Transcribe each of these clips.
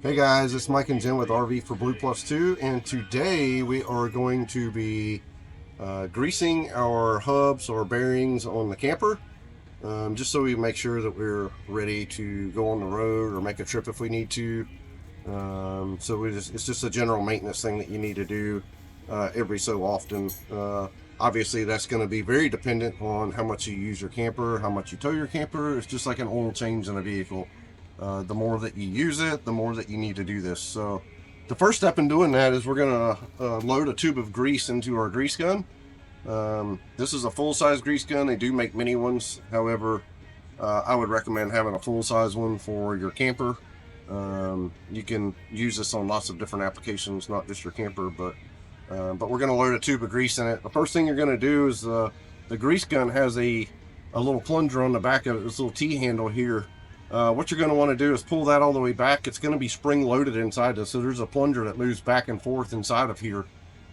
Hey guys, it's Mike and Jen with RV for Blue Plus 2, and today we are going to be greasing our hubs or bearings on the camper, just so we make sure that we're ready to go on the road or make a trip if we need to. It's just a general maintenance thing that you need to do every so often. Obviously that's going to be very dependent on how much you use your camper, how much you tow your camper. It's just like an oil change in a vehicle. The more that you use it, the more that you need to do this. So the first step in doing that is we're going to load a tube of grease into our grease gun. This is a full-size grease gun. They do make mini ones. However, I would recommend having a full-size one for your camper. You can use this on lots of different applications, not just your camper, but we're going to load a tube of grease in it. The first thing you're going to do is the grease gun has a little plunger on the back of it, this little T-handle here. What you're going to want to do is pull that all the way back. It's going to be spring loaded inside this, so there's a plunger that moves back and forth inside of here.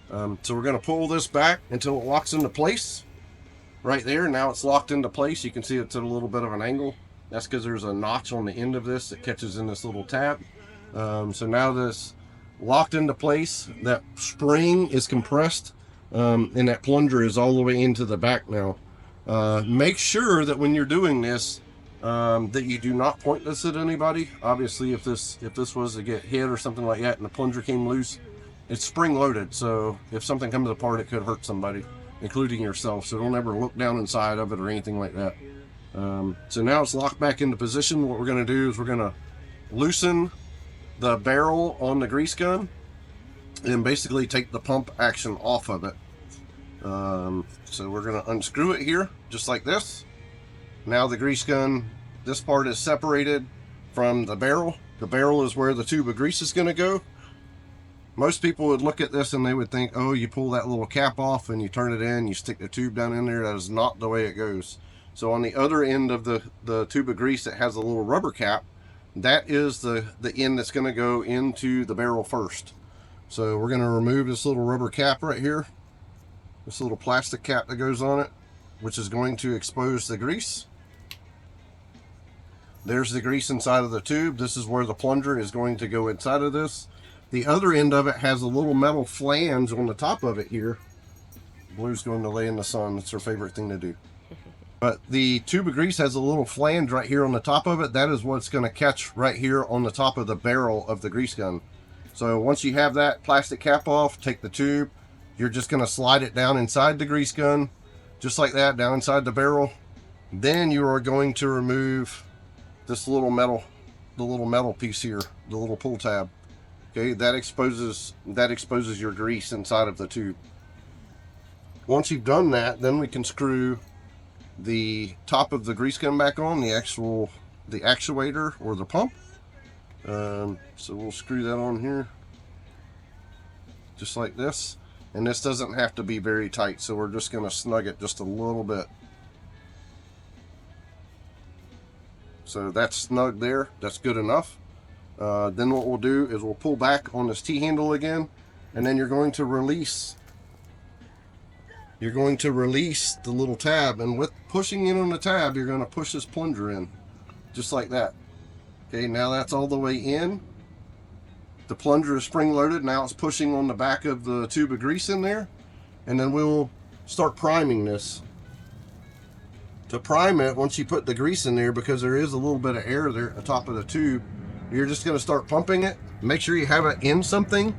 So we're going to pull this back until it locks into place right there. Now it's locked into place. You can see it's at a little bit of an angle. That's because there's a notch on the end of this that catches in this little tab. So now this locked into place, that spring is compressed, and that plunger is all the way into the back now. Make sure that when you're doing this, that you do not point this at anybody. Obviously, if this was to get hit or something like that and the plunger came loose, it's spring loaded, so if something comes apart it could hurt somebody, including yourself. So don't ever look down inside of it or anything like that. So now it's locked back into position. What we're going to do is we're going to loosen the barrel on the grease gun and basically take the pump action off of it. So we're going to unscrew it here just like this. Now the grease gun, this part is separated from the barrel. The barrel is where the tube of grease is going to go. Most people would look at this and they would think, oh, you pull that little cap off and you turn it in, you stick the tube down in there. That is not the way it goes. So on the other end of the tube of grease that has a little rubber cap, that is the end that's going to go into the barrel first. So we're going to remove this little rubber cap right here, this little plastic cap that goes on it, which is going to expose the grease. There's the grease inside of the tube. This is where the plunger is going to go inside of this. The other end of it has a little metal flange on the top of it here. Blue's going to lay in the sun. It's her favorite thing to do. But the tube of grease has a little flange right here on the top of it. That is what's going to catch right here on the top of the barrel of the grease gun. So once you have that plastic cap off, take the tube. You're just going to slide it down inside the grease gun, just like that, down inside the barrel. Then you are going to remove this little metal, the little metal piece here, the little pull tab. Okay, that exposes your grease inside of the tube. Once you've done that, then we can screw the top of the grease gun back on, the actuator or the pump. So we'll screw that on here, just like this. And this doesn't have to be very tight, so we're just going to snug it just a little bit. So that's snug there. That's good enough. Then what we'll do is we'll pull back on this T-handle again, and then you're going to release the little tab, and with pushing in on the tab, you're going to push this plunger in, just like that. Okay, now that's all the way in. The plunger is spring loaded. Now it's pushing on the back of the tube of grease in there, and then we'll start priming this. To prime it, once you put the grease in there, because there is a little bit of air there at the top of the tube, you're just going to start pumping it. Make sure you have it in something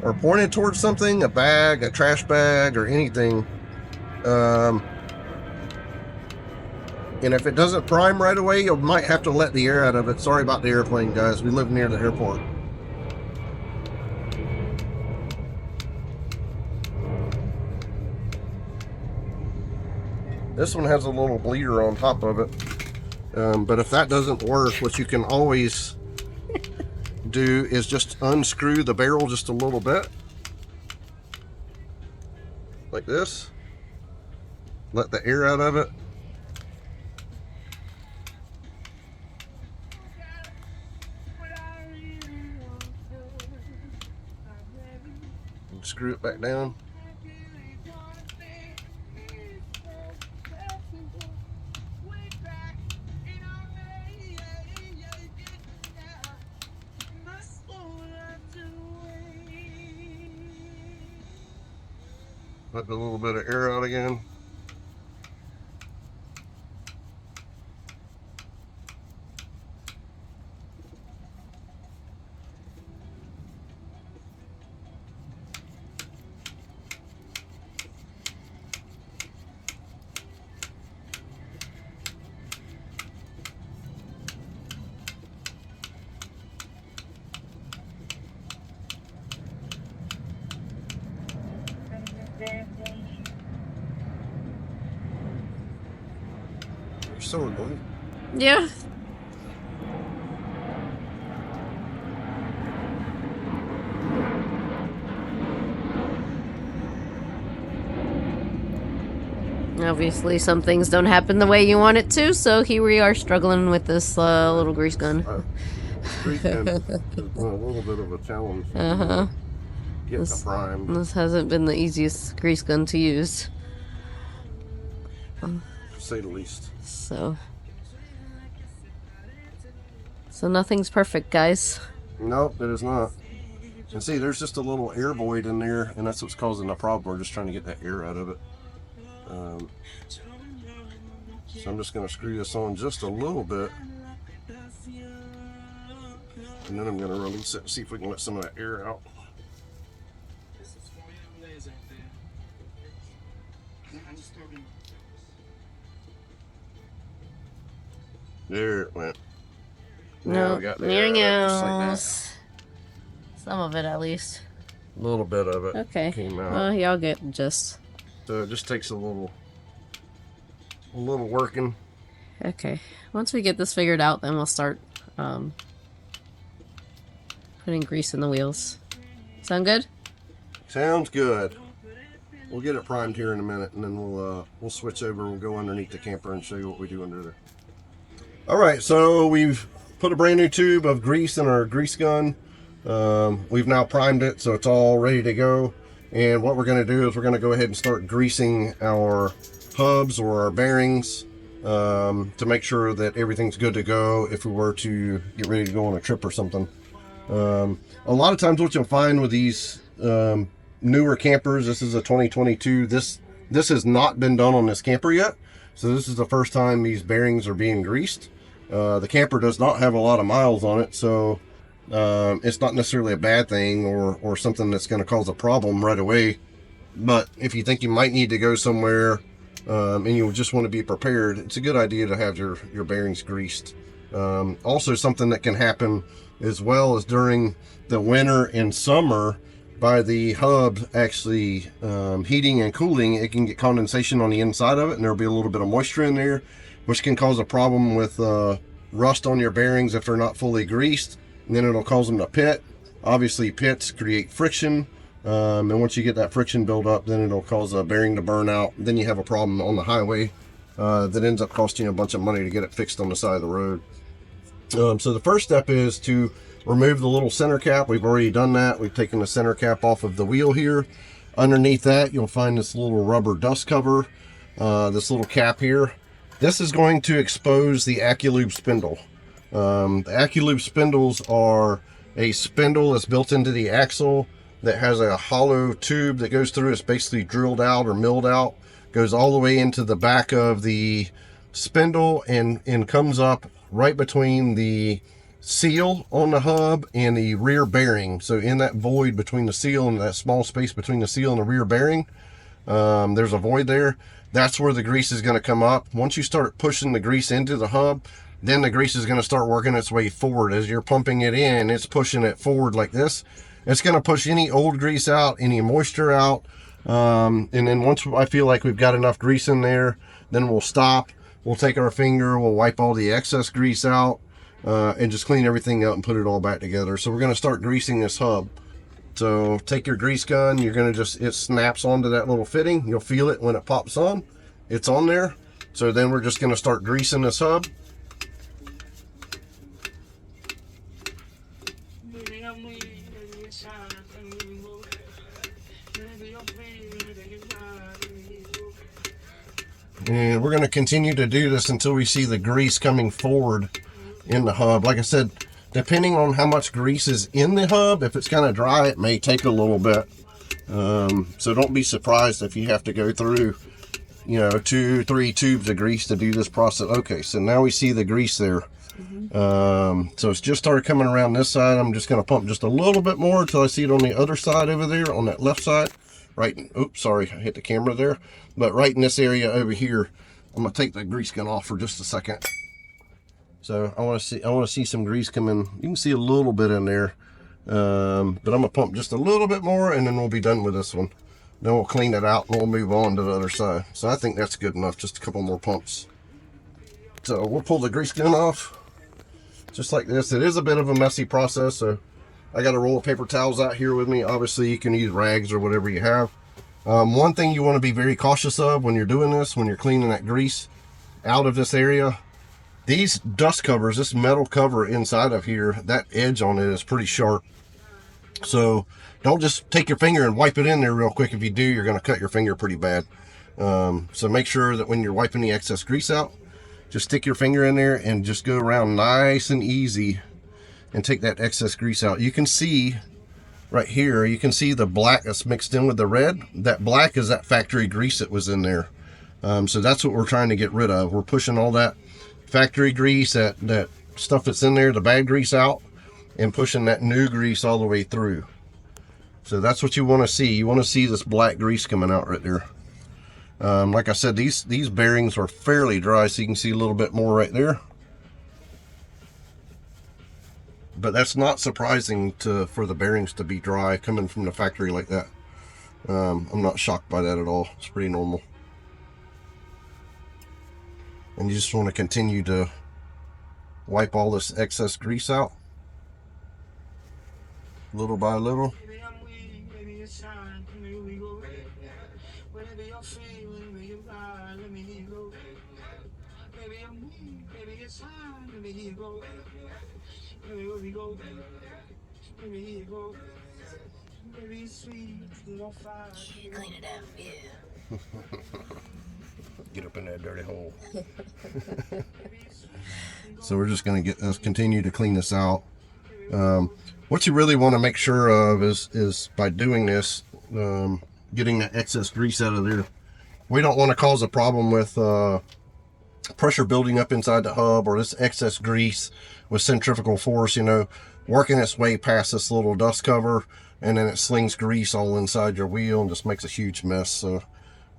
or pointed towards something, a bag, a trash bag, or anything. And if it doesn't prime right away, you might have to let the air out of it. Sorry about the airplane, guys. We live near the airport. This one has a little bleeder on top of it. But if that doesn't work, what you can always do is just unscrew the barrel just a little bit. Like this. Let the air out of it. And screw it back down. Let a little bit of air out again. You're so annoying. Yeah. Obviously, some things don't happen the way you want it to, so here we are struggling with this little grease gun. Grease gun has been a little bit of a challenge. Getting the prime. This hasn't been the easiest grease gun to use. To say the least. So nothing's perfect, guys. Nope, it is not. And see, there's just a little air void in there, and that's what's causing the problem. We're just trying to get that air out of it. So I'm just going to screw this on just a little bit, and then I'm going to release it and see if we can let some of that air out. There it went. No, we got the there air out, goes. just like Some of it, at least. that. A little bit of it Okay. came out. Well, y'all get the gist. So it just takes a little working. Okay. Once we get this figured out, then we'll start putting grease in the wheels. Sound good? Sounds good. We'll get it primed here in a minute, and then we'll switch over. We'll go underneath the camper and show you what we do under there. All right, so we've put a brand new tube of grease in our grease gun. We've now primed it, so it's all ready to go. And what we're going to do is we're going to go ahead and start greasing our hubs or our bearings to make sure that everything's good to go if we were to get ready to go on a trip or something. A lot of times what you'll find with these newer campers, this is a 2022, this has not been done on this camper yet. So this is the first time these bearings are being greased. The camper does not have a lot of miles on it, so it's not necessarily a bad thing or something that's going to cause a problem right away. But if you think you might need to go somewhere and you just want to be prepared, it's a good idea to have your bearings greased. Also, something that can happen as well as during the winter and summer, by the hub actually heating and cooling, it can get condensation on the inside of it, and there'll be a little bit of moisture in there, which can cause a problem with rust on your bearings if they're not fully greased. And then it'll cause them to pit. Obviously, pits create friction, and once you get that friction build up, then it'll cause a bearing to burn out. Then you have a problem on the highway that ends up costing you a bunch of money to get it fixed on the side of the road. So the first step is to remove the little center cap. We've already done that. We've taken the center cap off of the wheel here. Underneath that, you'll find this little rubber dust cover, this little cap here. This is going to expose the ACCU LUBE spindle. The ACCU LUBE spindles are a spindle that's built into the axle that has a hollow tube that goes through. It's basically drilled out or milled out, goes all the way into the back of the spindle and comes up right between the seal on the hub and the rear bearing. So in that void between the seal and that small space between the seal and the rear bearing, there's a void there. That's where the grease is going to come up. Once you start pushing the grease into the hub, then the grease is going to start working its way forward. As you're pumping it in, it's pushing it forward like this. It's going to push any old grease out, any moisture out. And then once I feel like we've got enough grease in there, then we'll stop. We'll take our finger, we'll wipe all the excess grease out, and just clean everything up and put it all back together. So we're going to start greasing this hub. So take your grease gun, you're going to it snaps onto that little fitting. You'll feel it when it pops on. It's on there. So then we're just going to start greasing this hub. And we're going to continue to do this until we see the grease coming forward in the hub. Like I said, depending on how much grease is in the hub, if it's kind of dry, it may take a little bit. So don't be surprised if you have to go through, you know, 2-3 tubes of grease to do this process. Okay, so now we see the grease there. So it's just started coming around this side. I'm just going to pump just a little bit more until I see it on the other side over there, on that left side. Right, oops, sorry, I hit the camera there. But right in this area over here, I'm going to take the grease gun off for just a second. So I want to see some grease come in. You can see a little bit in there. But I'm going to pump just a little bit more, and then we'll be done with this one. Then we'll clean it out and we'll move on to the other side. So I think that's good enough, just a couple more pumps. So we'll pull the grease gun off just like this. It is a bit of a messy process, so I got a roll of paper towels out here with me. Obviously you can use rags or whatever you have. One thing you want to be very cautious of when you're doing this, when you're cleaning that grease out of this area, these dust covers, this metal cover inside of here, that edge on it is pretty sharp. So don't just take your finger and wipe it in there real quick. If you do, you're going to cut your finger pretty bad. So make sure that when you're wiping the excess grease out, just stick your finger in there and just go around nice and easy and take that excess grease out. You can see right here, you can see the black that's mixed in with the red. That black is that factory grease that was in there. So that's what we're trying to get rid of. We're pushing all that factory grease, that stuff that's in there, the bad grease, out, and pushing that new grease all the way through. So that's what you want to see. You want to see this black grease coming out right there. Like I said, these bearings are fairly dry, so you can see a little bit more right there. But that's not surprising for the bearings to be dry coming from the factory like that. I'm not shocked by that at all. It's pretty normal. And you just want to continue to wipe all this excess grease out little by little. Clean it up, yeah. Get up in that dirty hole. So we're just going to continue to clean this out. What you really want to make sure of is by doing this, getting that excess grease out of there. We don't want to cause a problem with pressure building up inside the hub, or this excess grease with centrifugal force, you know, working its way past this little dust cover, and then it slings grease all inside your wheel and just makes a huge mess. So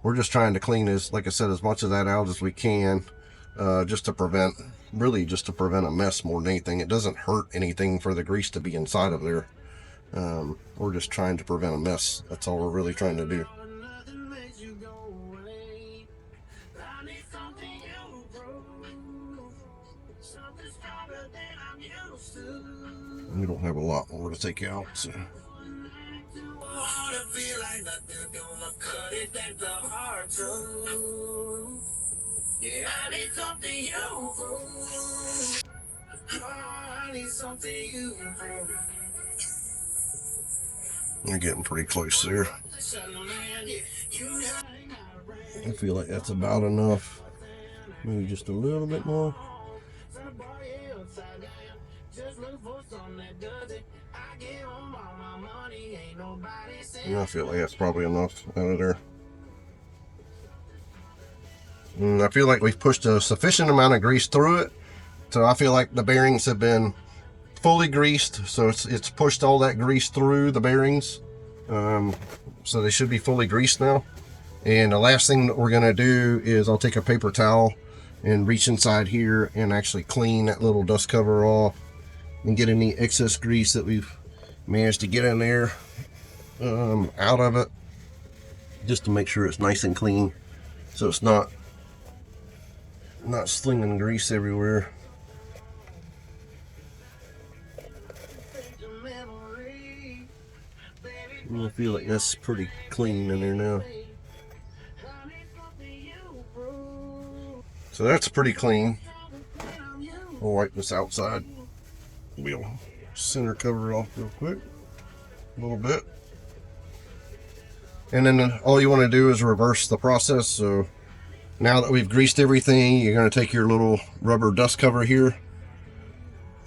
we're just trying to clean this, like I said, as much of that out as we can, just to prevent a mess more than anything. It doesn't hurt anything for the grease to be inside of there. We're just trying to prevent a mess. That's all we're really trying to do. We don't have a lot more to take out, so. Yeah, I need something you. I need something you. You're getting pretty close there. I feel like that's about enough. Maybe just a little bit more. I feel like that's probably enough out of there. And I feel like we've pushed a sufficient amount of grease through it. So I feel like the bearings have been fully greased. So it's pushed all that grease through the bearings. So they should be fully greased now. And the last thing that we're going to do is I'll take a paper towel and reach inside here and actually clean that little dust cover off and get any excess grease that we've managed to get in there out of it, just to make sure it's nice and clean, so it's not slinging grease everywhere. I feel like that's pretty clean in there now. So that's pretty clean. I'll wipe this outside. We'll center cover it off real quick, a little bit. And then all you want to do is reverse the process. So now that we've greased everything, you're going to take your little rubber dust cover here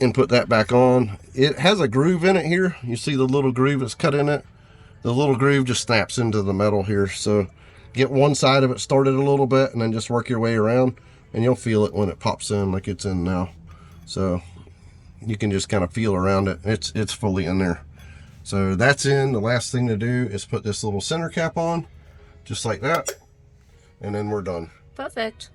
and put that back on. It has a groove in it here. You see the little groove that's cut in it. the little groove just snaps into the metal here. So get one side of it started a little bit and then just work your way around, and you'll feel it when it pops in like it's in now. So you can just kind of feel around it. It's fully in there. So that's in. The last thing to do is put this little center cap on, just like that, and then we're done. Perfect.